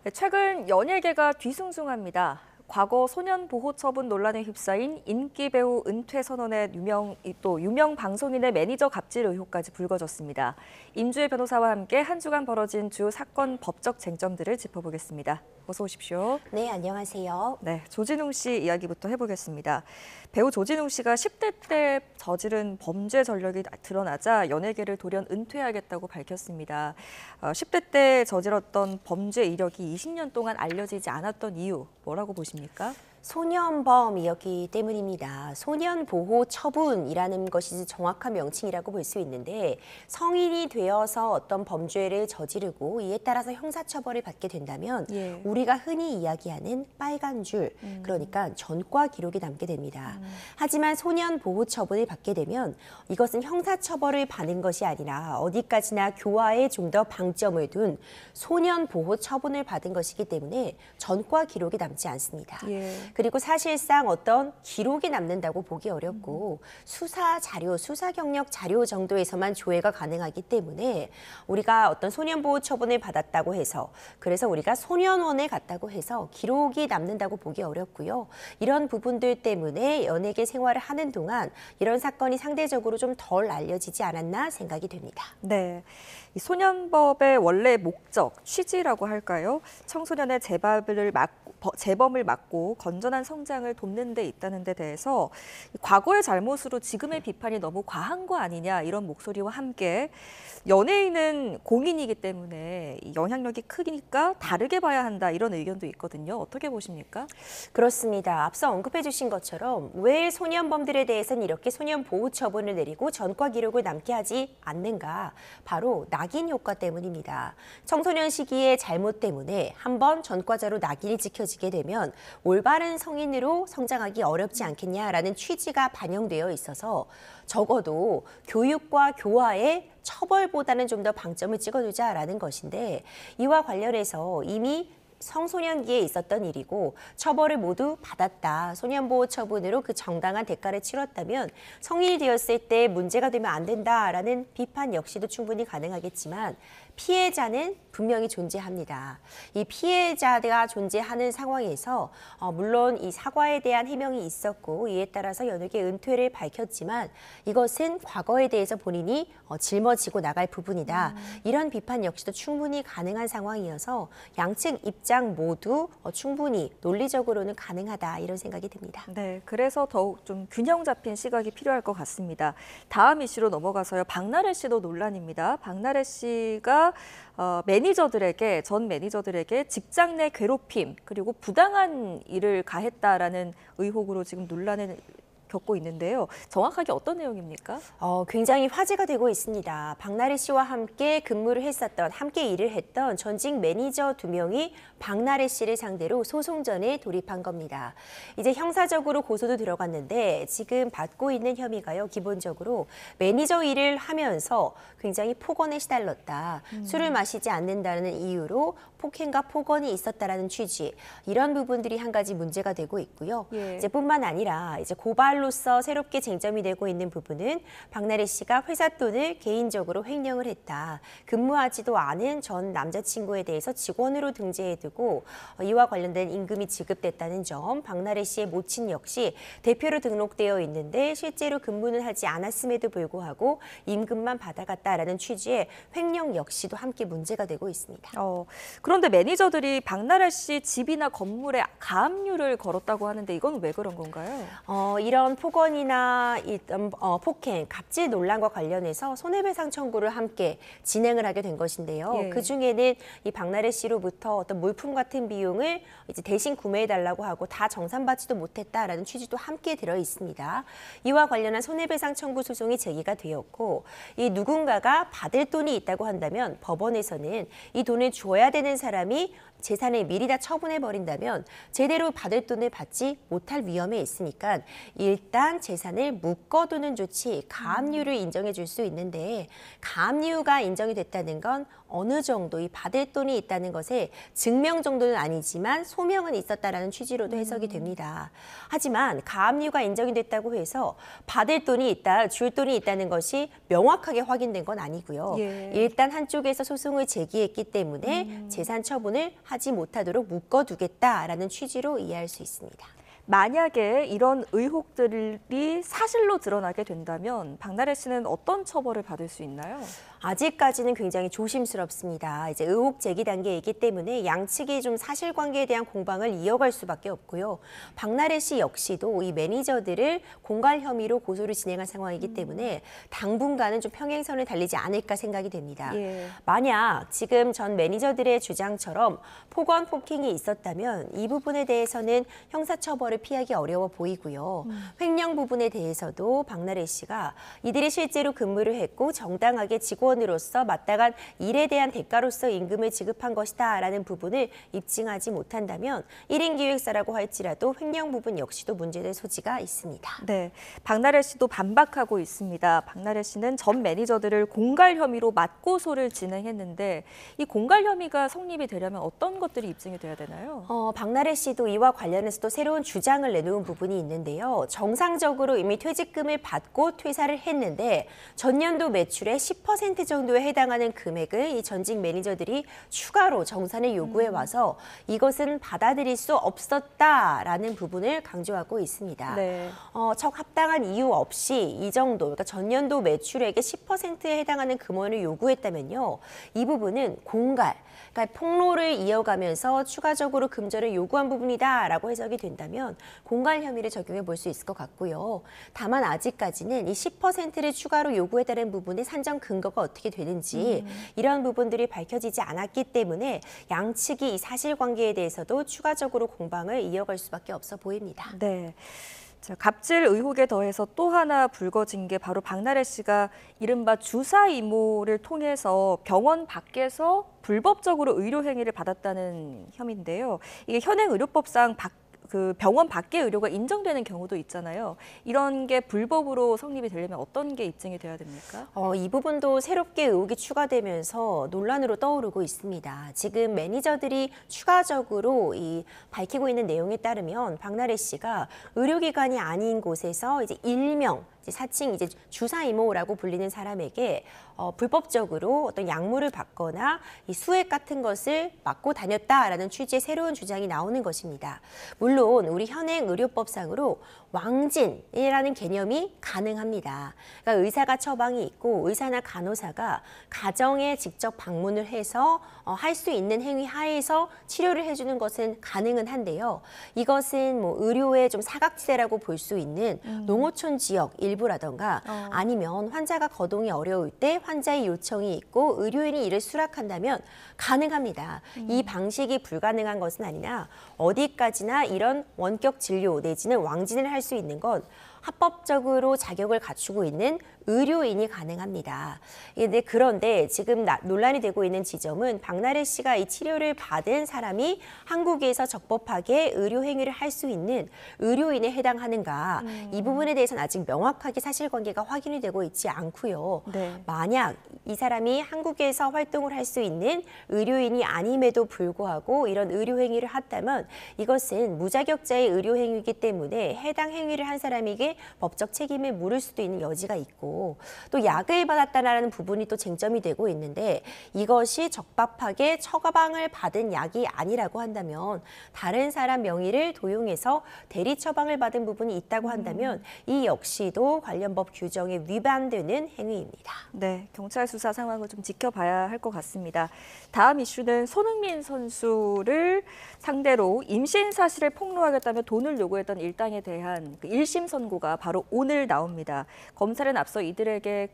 네, 최근 연예계가 뒤숭숭합니다. 과거 소년 보호 처분 논란에 휩싸인 인기 배우 은퇴 선언의 유명 방송인의 매니저 갑질 의혹까지 불거졌습니다. 임주혜 변호사와 함께 한 주간 벌어진 주요 사건 법적 쟁점들을 짚어보겠습니다. 어서 오십시오. 네, 안녕하세요. 네, 조진웅 씨 이야기부터 해보겠습니다. 배우 조진웅 씨가 10대 때 저지른 범죄 전력이 드러나자 연예계를 돌연 은퇴하겠다고 밝혔습니다. 10대 때 저질렀던 범죄 이력이 20년 동안 알려지지 않았던 이유 뭐라고 보십니까? 소년범이었기 때문입니다. 소년보호 처분이라는 것이 정확한 명칭이라고 볼 수 있는데 성인이 되어서 어떤 범죄를 저지르고 이에 따라서 형사처벌을 받게 된다면 우리가 흔히 이야기하는 빨간 줄, 그러니까 전과 기록이 남게 됩니다. 하지만 소년보호 처분을 받게 되면 이것은 형사처벌을 받는 것이 아니라 어디까지나 교화에 좀 더 방점을 둔 소년보호 처분을 받은 것이기 때문에 전과 기록이 남지 않습니다. 그리고 사실상 어떤 기록이 남는다고 보기 어렵고 수사 자료, 수사 경력 자료 정도에서만 조회가 가능하기 때문에 우리가 어떤 소년보호 처분을 받았다고 해서 그래서 우리가 소년원에 갔다고 해서 기록이 남는다고 보기 어렵고요. 이런 부분들 때문에 연예계 생활을 하는 동안 이런 사건이 상대적으로 좀 덜 알려지지 않았나 생각이 됩니다. 네. 이 소년법의 원래 목적, 취지라고 할까요? 청소년의 재범을 막고 건전한 성장을 돕는 데 있다는 데 대해서 과거의 잘못으로 지금의 비판이 너무 과한 거 아니냐 이런 목소리와 함께 연예인은 공인이기 때문에 영향력이 크니까 다르게 봐야 한다 이런 의견도 있거든요. 어떻게 보십니까? 그렇습니다. 앞서 언급해 주신 것처럼 왜 소년범들에 대해서는 이렇게 소년 보호 처분을 내리고 전과 기록을 남게 하지 않는가? 바로 낙인 효과 때문입니다. 청소년 시기의 잘못 때문에 한번 전과자로 낙인이 찍혀지게 되면 올바른 성인으로 성장하기 어렵지 않겠냐라는 취지가 반영되어 있어서 적어도 교육과 교화에 처벌보다는 좀 더 방점을 찍어두자라는 것인데 이와 관련해서 이미 성소년기에 있었던 일이고 처벌을 모두 받았다. 소년보호 처분으로 그 정당한 대가를 치렀다면 성인이 되었을 때 문제가 되면 안 된다라는 비판 역시도 충분히 가능하겠지만 피해자는 분명히 존재합니다. 이 피해자가 존재하는 상황에서 물론 이 사과에 대한 해명이 있었고 이에 따라서 연예계 은퇴를 밝혔지만 이것은 과거에 대해서 본인이 짊어지고 나갈 부분이다. 이런 비판 역시도 충분히 가능한 상황이어서 양측 입장 모두 충분히 논리적으로는 가능하다 이런 생각이 듭니다. 네, 그래서 더욱 좀 균형 잡힌 시각이 필요할 것 같습니다. 다음 이슈로 넘어가서요. 박나래 씨도 논란입니다. 박나래 씨가 전 매니저들에게 직장 내 괴롭힘 그리고 부당한 일을 가했다라는 의혹으로 지금 논란을 겪고 있는데요. 정확하게 어떤 내용입니까? 굉장히 화제가 되고 있습니다. 박나래 씨와 함께 근무를 했었던, 함께 일을 했던 전직 매니저 2명이 박나래 씨를 상대로 소송전에 돌입한 겁니다. 이제 형사적으로 고소도 들어갔는데 지금 받고 있는 혐의가요. 기본적으로 매니저 일을 하면서 굉장히 폭언에 시달렸다. 술을 마시지 않는다는 이유로 폭행과 폭언이 있었다라는 취지. 이런 부분들이 한 가지 문제가 되고 있고요. 이제 뿐만 아니라 이제 고발로서 새롭게 쟁점이 되고 있는 부분은 박나래 씨가 회사 돈을 개인적으로 횡령을 했다. 근무하지도 않은 전 남자친구에 대해서 직원으로 등재해두고 이와 관련된 임금이 지급됐다는 점. 박나래 씨의 모친 역시 대표로 등록되어 있는데 실제로 근무는 하지 않았음에도 불구하고 임금만 받아갔다라는 취지의 횡령 역시도 함께 문제가 되고 있습니다. 그런데 매니저들이 박나래 씨 집이나 건물에 가압류를 걸었다고 하는데 이건 왜 그런 건가요? 이런 폭언이나 폭행, 갑질 논란과 관련해서 손해배상 청구를 함께 진행을 하게 된 것인데요. 그중에는 이 박나래 씨로부터 어떤 물품 같은 비용을 이제 대신 구매해달라고 하고 다 정산받지도 못했다라는 취지도 함께 들어 있습니다. 이와 관련한 손해배상 청구 소송이 제기가 되었고 이 누군가가 받을 돈이 있다고 한다면 법원에서는 이 돈을 줘야 되는 사람이 재산을 미리 다 처분해버린다면 제대로 받을 돈을 받지 못할 위험에 있으니까 일단 재산을 묶어두는 조치, 가압류를 인정해 줄 수 있는데 가압류가 인정이 됐다는 건 어느 정도 이 받을 돈이 있다는 것에 증명 정도는 아니지만 소명은 있었다라는 취지로도 해석이 됩니다. 하지만 가압류가 인정이 됐다고 해서 받을 돈이 있다, 줄 돈이 있다는 것이 명확하게 확인된 건 아니고요. 예. 일단 한쪽에서 소송을 제기했기 때문에 재산 처분을 하지 못하도록 묶어두겠다라는 취지로 이해할 수 있습니다. 만약에 이런 의혹들이 사실로 드러나게 된다면 박나래 씨는 어떤 처벌을 받을 수 있나요? 아직까지는 굉장히 조심스럽습니다. 이제 의혹 제기 단계이기 때문에 양측이 좀 사실관계에 대한 공방을 이어갈 수밖에 없고요. 박나래 씨 역시도 이 매니저들을 공갈 혐의로 고소를 진행한 상황이기 때문에 당분간은 좀 평행선을 달리지 않을까 생각이 됩니다. 예. 만약 지금 전 매니저들의 주장처럼 폭언, 폭행이 있었다면 이 부분에 대해서는 형사처벌을 피하기 어려워 보이고요. 횡령 부분에 대해서도 박나래 씨가 이들이 실제로 근무를 했고 정당하게 직원으로서 마땅한 일에 대한 대가로서 임금을 지급한 것이다라는 부분을 입증하지 못한다면 1인 기획사라고 할지라도 횡령 부분 역시도 문제될 소지가 있습니다. 네, 박나래 씨도 반박하고 있습니다. 박나래 씨는 전 매니저들을 공갈 혐의로 맞고소를 진행했는데 이 공갈 혐의가 성립이 되려면 어떤 것들이 입증이 돼야 되나요? 박나래 씨도 이와 관련해서도 새로운 주장을 내놓은 부분이 있는데요. 정상적으로 이미 퇴직금을 받고 퇴사를 했는데 전년도 매출의 10% 정도에 해당하는 금액을 이 전직 매니저들이 추가로 정산을 요구해 와서 이것은 받아들일 수 없었다라는 부분을 강조하고 있습니다. 네. 적합당한 이유 없이 이 정도, 그러니까 전년도 매출액의 10%에 해당하는 금원을 요구했다면요. 이 부분은 공갈, 그러니까 폭로를 이어가면서 추가적으로 금전을 요구한 부분이다라고 해석이 된다면 공갈 혐의를 적용해 볼 수 있을 것 같고요. 다만 아직까지는 이 10%를 추가로 요구했다는 부분의 산정 근거가 어떻게 되는지 이런 부분들이 밝혀지지 않았기 때문에 양측이 이 사실관계에 대해서도 추가적으로 공방을 이어갈 수밖에 없어 보입니다. 네. 자, 갑질 의혹에 더해서 또 하나 불거진 게 바로 박나래 씨가 이른바 주사 이모를 통해서 병원 밖에서 불법적으로 의료 행위를 받았다는 혐의인데요. 이게 현행 의료법상 그 병원 밖의 의료가 인정되는 경우도 있잖아요. 이런 게 불법으로 성립이 되려면 어떤 게 입증이 돼야 됩니까? 이 부분도 새롭게 의혹이 추가되면서 논란으로 떠오르고 있습니다. 지금 매니저들이 추가적으로 밝히고 있는 내용에 따르면 박나래 씨가 의료기관이 아닌 곳에서 이제 일명 사칭 주사 이모라고 불리는 사람에게 불법적으로 어떤 약물을 받거나 이 수액 같은 것을 맞고 다녔다라는 취지의 새로운 주장이 나오는 것입니다. 물론 우리 현행 의료법상으로 왕진이라는 개념이 가능합니다. 그러니까 의사가 처방이 있고 의사나 간호사가 가정에 직접 방문을 해서 할 수 있는 행위 하에서 치료를 해주는 것은 가능은 한데요. 이것은 뭐 의료의 좀 사각지대라고 볼 수 있는 농어촌 지역 일부라던가 아니면 환자가 거동이 어려울 때 환자의 요청이 있고 의료인이 이를 수락한다면 가능합니다. 이 방식이 불가능한 것은 아니라 어디까지나 이런 원격 진료 내지는 왕진을 할 수 있는 건 합법적으로 자격을 갖추고 있는 의료인이 가능합니다. 그런데 지금 논란이 되고 있는 지점은 박나래 씨가 이 치료를 받은 사람이 한국에서 적법하게 의료 행위를 할 수 있는 의료인에 해당하는가 이 부분에 대해서는 아직 명확하게 사실관계가 확인이 되고 있지 않고요. 네. 만약 이 사람이 한국에서 활동을 할 수 있는 의료인이 아님에도 불구하고 이런 의료 행위를 했다면 이것은 무자격자의 의료 행위이기 때문에 해당 행위를 한 사람에게 법적 책임을 물을 수도 있는 여지가 있고 또 약을 받았다는 부분이 또 쟁점이 되고 있는데 이것이 적법하게 처방을 받은 약이 아니라고 한다면 다른 사람 명의를 도용해서 대리 처방을 받은 부분이 있다고 한다면 이 역시도 관련 법 규정에 위반되는 행위입니다. 네, 경찰 수사 상황을 좀 지켜봐야 할 것 같습니다. 다음 이슈는 손흥민 선수를 상대로 임신 사실을 폭로하겠다며 돈을 요구했던 일당에 대한 그 1심 선고가 바로 오늘 나옵니다. 검찰은 앞서 이들에게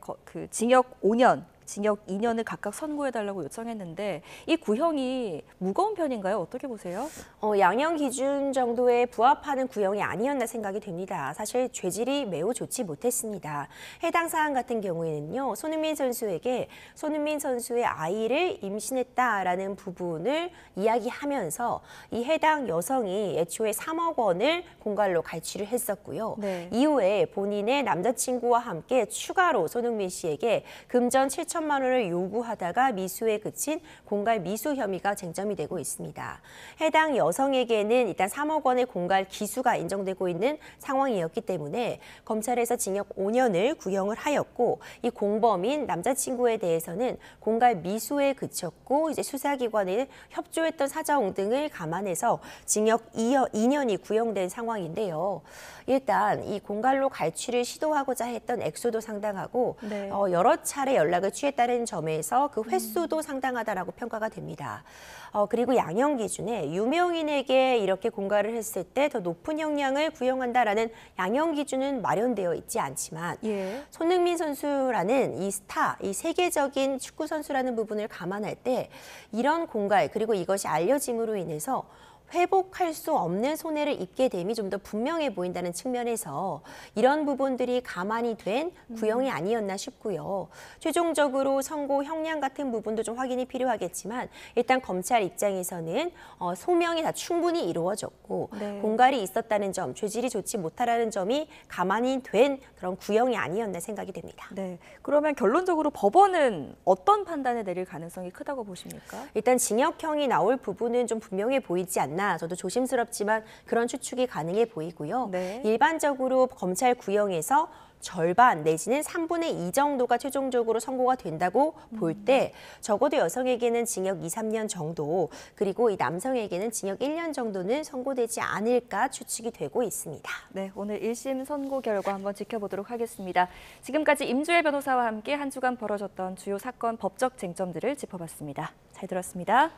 징역 5년, 징역 2년을 각각 선고해달라고 요청했는데 이 구형이 무거운 편인가요? 어떻게 보세요? 양형 기준 정도에 부합하는 구형이 아니었나 생각이 됩니다. 사실 죄질이 매우 좋지 못했습니다. 해당 사안 같은 경우에는요, 손흥민 선수의 아이를 임신했다라는 부분을 이야기하면서 이 해당 여성이 애초에 3억 원을 공갈로 갈취를 했었고요. 네. 이후에 본인의 남자친구와 함께 추가로 손흥민 씨에게 금전 7천만 원을 요구하다가 미수에 그친 공갈 미수 혐의가 쟁점이 되고 있습니다. 해당 여성에게는 일단 3억 원의 공갈 기수가 인정되고 있는 상황이었기 때문에 검찰에서 징역 5년을 구형을 하였고, 이 공범인 남자친구에 대해서는 공갈 미수에 그쳤고, 이제 수사기관에 협조했던 사정 등을 감안해서 징역 2년이 구형된 상황인데요. 일단 이 공갈로 갈취를 시도하고자 했던 액수도 상당하고, 네. 여러 차례 연락을 취했다는 점에서 그 횟수도 상당하다라고 평가가 됩니다. 그리고 양형 기준에 유명인에게 이렇게 공갈을 했을 때 더 높은 형량을 구형한다라는 양형 기준은 마련되어 있지 않지만, 예. 손흥민 선수라는 이 스타, 이 세계적인 축구 선수라는 부분을 감안할 때 이런 공갈, 그리고 이것이 알려짐으로 인해서 회복할 수 없는 손해를 입게 됨이 좀 더 분명해 보인다는 측면에서 이런 부분들이 가만히 된 구형이 아니었나 싶고요. 최종적으로 선고 형량 같은 부분도 좀 확인이 필요하겠지만, 일단 검찰 입장에서는 소명이 다 충분히 이루어졌고, 네. 공갈이 있었다는 점, 죄질이 좋지 못하다는 점이 가만히 된 그런 구형이 아니었나 생각이 됩니다. 네. 그러면 결론적으로 법원은 어떤 판단을 내릴 가능성이 크다고 보십니까? 일단 징역형이 나올 부분은 좀 분명해 보이지 않나, 저도 조심스럽지만 그런 추측이 가능해 보이고요. 네. 일반적으로 검찰 구형에서 절반 내지는 3분의 2 정도가 최종적으로 선고가 된다고 볼 때 적어도 여성에게는 징역 2, 3년 정도, 그리고 이 남성에게는 징역 1년 정도는 선고되지 않을까 추측이 되고 있습니다. 네, 오늘 1심 선고 결과 한번 지켜보도록 하겠습니다. 지금까지 임주혜 변호사와 함께 한 주간 벌어졌던 주요 사건 법적 쟁점들을 짚어봤습니다. 잘 들었습니다.